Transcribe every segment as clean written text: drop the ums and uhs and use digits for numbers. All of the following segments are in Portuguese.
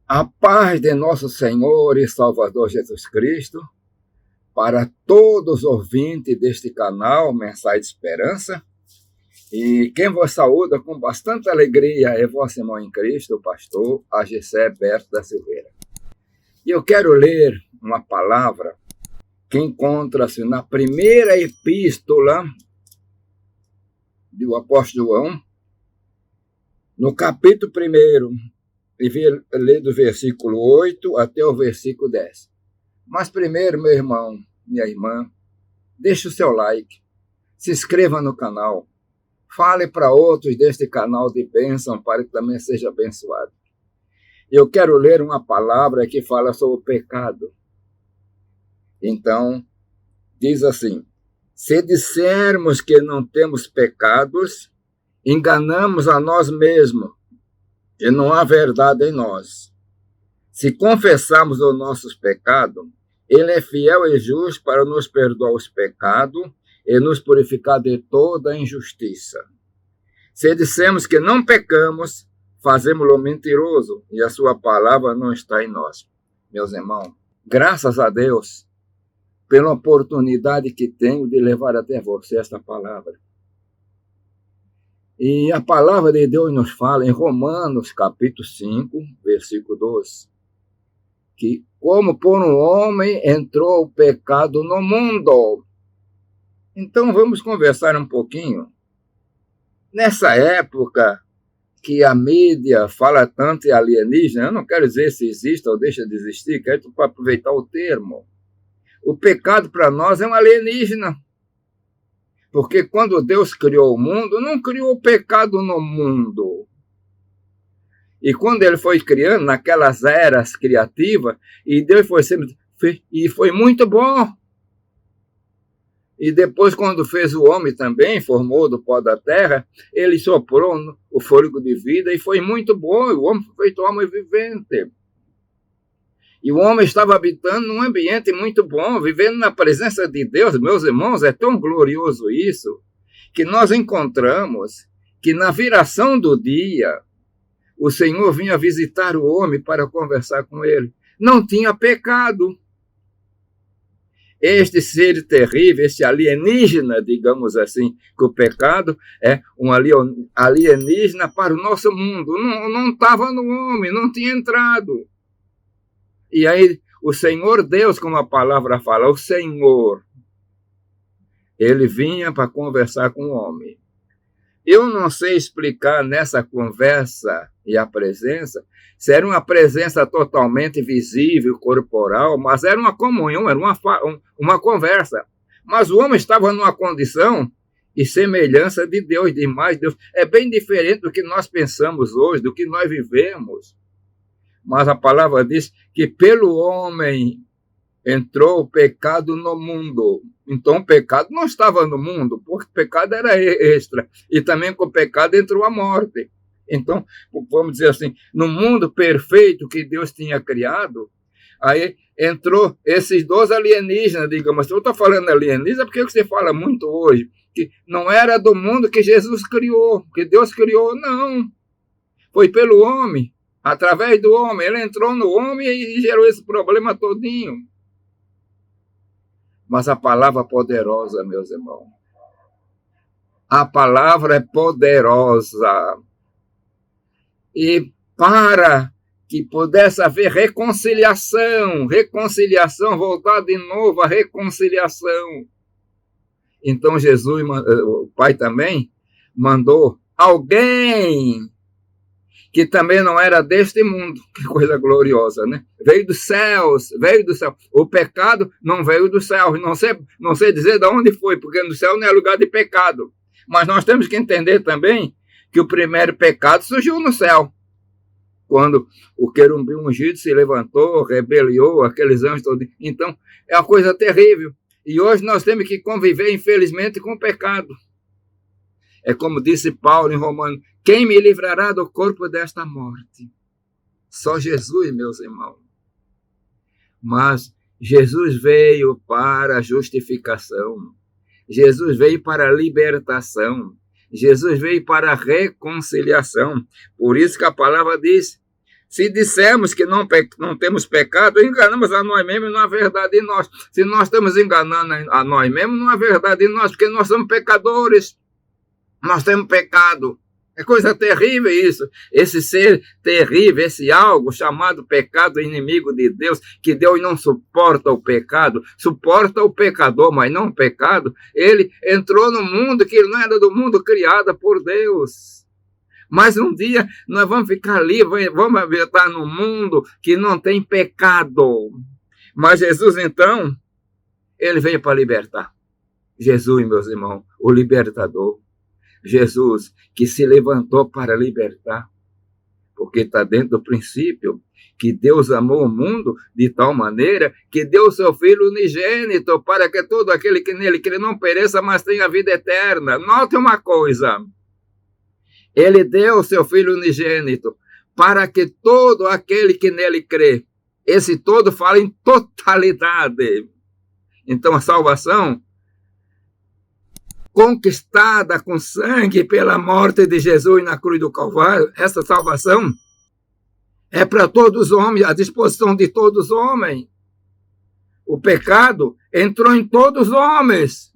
A paz de nosso Senhor e Salvador Jesus Cristo, para todos os ouvintes deste canal Mensagem de Esperança. E quem vos saúda com bastante alegria é vosso irmão em Cristo, o pastor Agissé Berto da Silveira. E eu quero ler uma palavra que encontra-se na primeira epístola do apóstolo João, no capítulo 1, e ler do versículo 8 até o versículo 10. Mas primeiro, meu irmão, minha irmã, deixe o seu like, se inscreva no canal, fale para outros deste canal de bênção para que também seja abençoado. Eu quero ler uma palavra que fala sobre o pecado. Então, diz assim: se dissermos que não temos pecados, enganamos a nós mesmos, e não há verdade em nós. Se confessarmos os nossos pecados, Ele é fiel e justo para nos perdoar os pecados e nos purificar de toda a injustiça. Se dissemos que não pecamos, fazemos-lo mentiroso, e a sua palavra não está em nós. Meus irmãos, graças a Deus pela oportunidade que tenho de levar até você esta palavra. E a palavra de Deus nos fala em Romanos, capítulo 5, versículo 12, que como por um homem entrou o pecado no mundo. Então vamos conversar um pouquinho. Nessa época que a mídia fala tanto em alienígena, eu não quero dizer se existe ou deixa de existir, quero para aproveitar o termo. O pecado para nós é um alienígena. Porque quando Deus criou o mundo, não criou o pecado no mundo. E quando ele foi criando, naquelas eras criativas, e Deus foi muito bom. E depois, quando fez o homem também, formou do pó da terra, ele soprou o fôlego de vida e foi muito bom. O homem foi feito homem vivente. E o homem estava habitando num ambiente muito bom, vivendo na presença de Deus. Meus irmãos, é tão glorioso isso, que nós encontramos que na viração do dia, o Senhor vinha visitar o homem para conversar com ele. Não tinha pecado. Este ser terrível, este alienígena, digamos assim, que o pecado é um alienígena para o nosso mundo. Não estava no homem, não tinha entrado. E aí, o Senhor Deus, como a palavra fala, o Senhor, ele vinha para conversar com o homem. Eu não sei explicar nessa conversa e a presença, se era uma presença totalmente visível, corporal, mas era uma comunhão, era uma conversa. Mas o homem estava numa condição e semelhança de Deus, de mais Deus. É bem diferente do que nós pensamos hoje, do que nós vivemos. Mas a palavra diz que pelo homem entrou o pecado no mundo. Então o pecado não estava no mundo, porque o pecado era extra. E também com o pecado entrou a morte. Então, vamos dizer assim, no mundo perfeito que Deus tinha criado, aí entrou esses dois alienígenas, digamos. Eu estou falando alienígena porque você fala muito hoje, que não era do mundo que Jesus criou, que Deus criou, não. Foi pelo homem. Através do homem, ele entrou no homem e gerou esse problema todinho. Mas a palavra é poderosa, meus irmãos. A palavra é poderosa. E para que pudesse haver reconciliação, voltar de novo à reconciliação. Então Jesus, o Pai também, mandou alguém que também não era deste mundo. Que coisa gloriosa, né? Veio dos céus. O pecado não veio dos céus. Não sei dizer de onde foi, porque no céu não é lugar de pecado. Mas nós temos que entender também que o primeiro pecado surgiu no céu. Quando o querubim ungido se levantou, rebeliou, aqueles anjos todos. Então, é uma coisa terrível. E hoje nós temos que conviver, infelizmente, com o pecado. É como disse Paulo em Romanos: quem me livrará do corpo desta morte? Só Jesus, meus irmãos. Mas Jesus veio para a justificação. Jesus veio para a libertação. Jesus veio para a reconciliação. Por isso que a palavra diz Se dissermos que não temos pecado, enganamos a nós mesmos e não há verdade em nós. Se nós estamos enganando a nós mesmos, não há verdade em nós, porque nós somos pecadores. Nós temos pecado. É coisa terrível isso. Esse ser terrível, esse algo chamado pecado, inimigo de Deus, que Deus não suporta o pecado, suporta o pecador, mas não o pecado. Ele entrou no mundo que não era do mundo, criado por Deus. Mas um dia nós vamos ficar livres, vamos habitar num mundo que não tem pecado. Mas Jesus, então, ele veio para libertar. Jesus, meus irmãos, o libertador. Jesus, que se levantou para libertar. Porque está dentro do princípio que Deus amou o mundo de tal maneira que deu o seu Filho unigênito para que todo aquele que nele crê não pereça, mas tenha vida eterna. Note uma coisa. Ele deu o seu Filho unigênito para que todo aquele que nele crê, esse todo fala em totalidade. Então a salvação conquistada com sangue pela morte de Jesus na cruz do Calvário, essa salvação é para todos os homens, à disposição de todos os homens. O pecado entrou em todos os homens.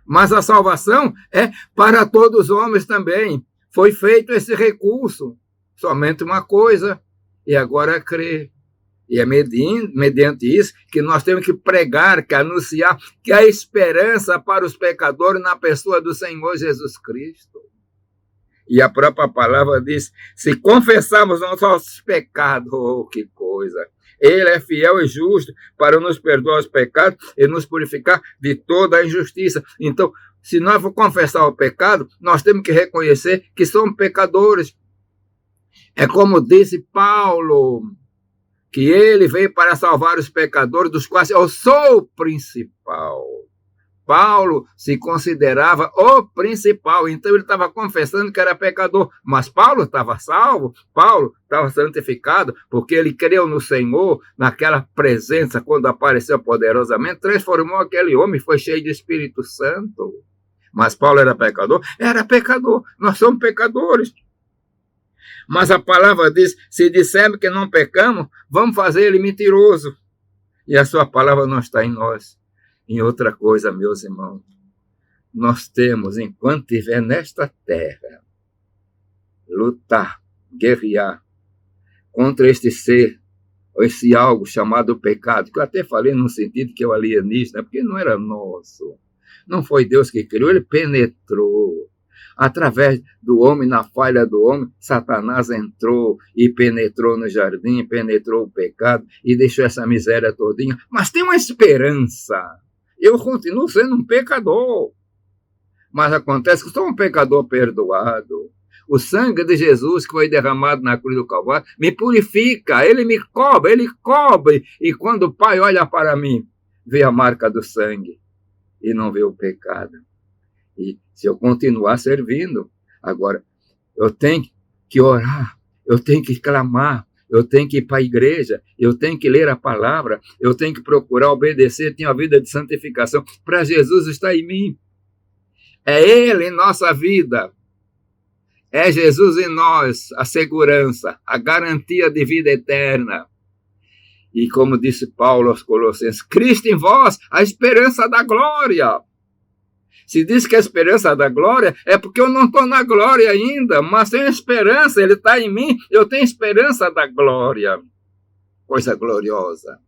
Mas a salvação é para todos os homens também. Foi feito esse recurso. Somente uma coisa, e agora é crer. E é mediante isso que nós temos que pregar, que anunciar, que há esperança para os pecadores na pessoa do Senhor Jesus Cristo. E a própria palavra diz, se confessarmos nossos pecados, oh, que coisa! Ele é fiel e justo para nos perdoar os pecados e nos purificar de toda a injustiça. Então, se nós for confessar o pecado, nós temos que reconhecer que somos pecadores. É como disse Paulo, que ele veio para salvar os pecadores, dos quais eu sou o principal. Paulo se considerava o principal, então ele estava confessando que era pecador, mas Paulo estava salvo, Paulo estava santificado, porque ele creu no Senhor, naquela presença, quando apareceu poderosamente, transformou aquele homem, foi cheio de Espírito Santo. Mas Paulo era pecador? Era pecador, nós somos pecadores. Mas a palavra diz, se dissermos que não pecamos, vamos fazer ele mentiroso, e a sua palavra não está em nós. Em outra coisa, meus irmãos, nós temos, enquanto estiver nesta terra, lutar, guerrear contra este ser, esse algo chamado pecado, que eu até falei no sentido que é o alienígena, porque não era nosso. Não foi Deus que criou, ele penetrou. Através do homem, na falha do homem, Satanás entrou e penetrou no jardim, penetrou o pecado e deixou essa miséria todinha. Mas tem uma esperança. Eu continuo sendo um pecador. Mas acontece que sou um pecador perdoado. O sangue de Jesus que foi derramado na cruz do Calvário me purifica, ele me cobre, ele cobre. E quando o Pai olha para mim, vê a marca do sangue e não vê o pecado. E se eu continuar servindo, agora eu tenho que orar, eu tenho que clamar, eu tenho que ir para a igreja, eu tenho que ler a palavra, eu tenho que procurar obedecer, tenho a vida de santificação, para Jesus estar em mim. É Ele em nossa vida. É Jesus em nós, a segurança, a garantia de vida eterna. E como disse Paulo aos Colossenses, Cristo em vós, a esperança da glória. Se diz que a esperança da glória é porque eu não estou na glória ainda, mas tenho esperança, ele está em mim, eu tenho esperança da glória. Coisa gloriosa.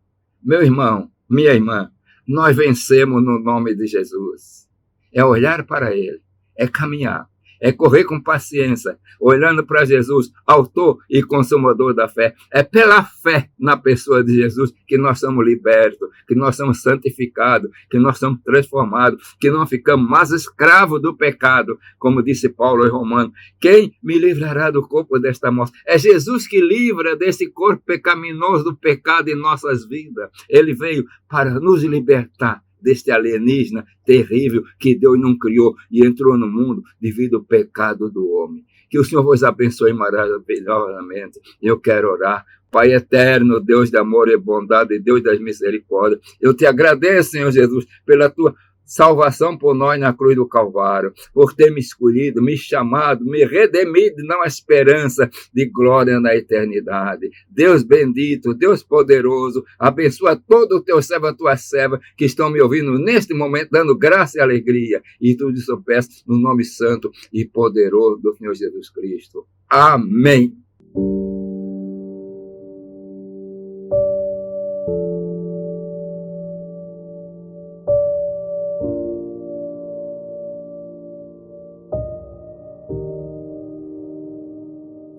Meu irmão, minha irmã, nós vencemos no nome de Jesus. É olhar para ele, é caminhar, é correr com paciência, olhando para Jesus, autor e consumador da fé. É pela fé na pessoa de Jesus que nós somos libertos, que nós somos santificados, que nós somos transformados, que não ficamos mais escravos do pecado, como disse Paulo em Romanos. Quem me livrará do corpo desta morte? É Jesus que livra desse corpo pecaminoso do pecado em nossas vidas. Ele veio para nos libertar deste alienígena terrível que Deus não criou e entrou no mundo devido ao pecado do homem. Que o Senhor vos abençoe maravilhosamente. Eu quero orar. Pai eterno, Deus de amor e bondade, Deus das misericórdias, eu te agradeço, Senhor Jesus, pela tua salvação por nós na cruz do Calvário, por ter me escolhido, me chamado, me redimido, não a esperança de glória na eternidade. Deus bendito, Deus poderoso, abençoa todo o teu servo, a tua serva, que estão me ouvindo neste momento, dando graça e alegria. E tudo isso eu peço no nome santo e poderoso do Senhor Jesus Cristo. Amém.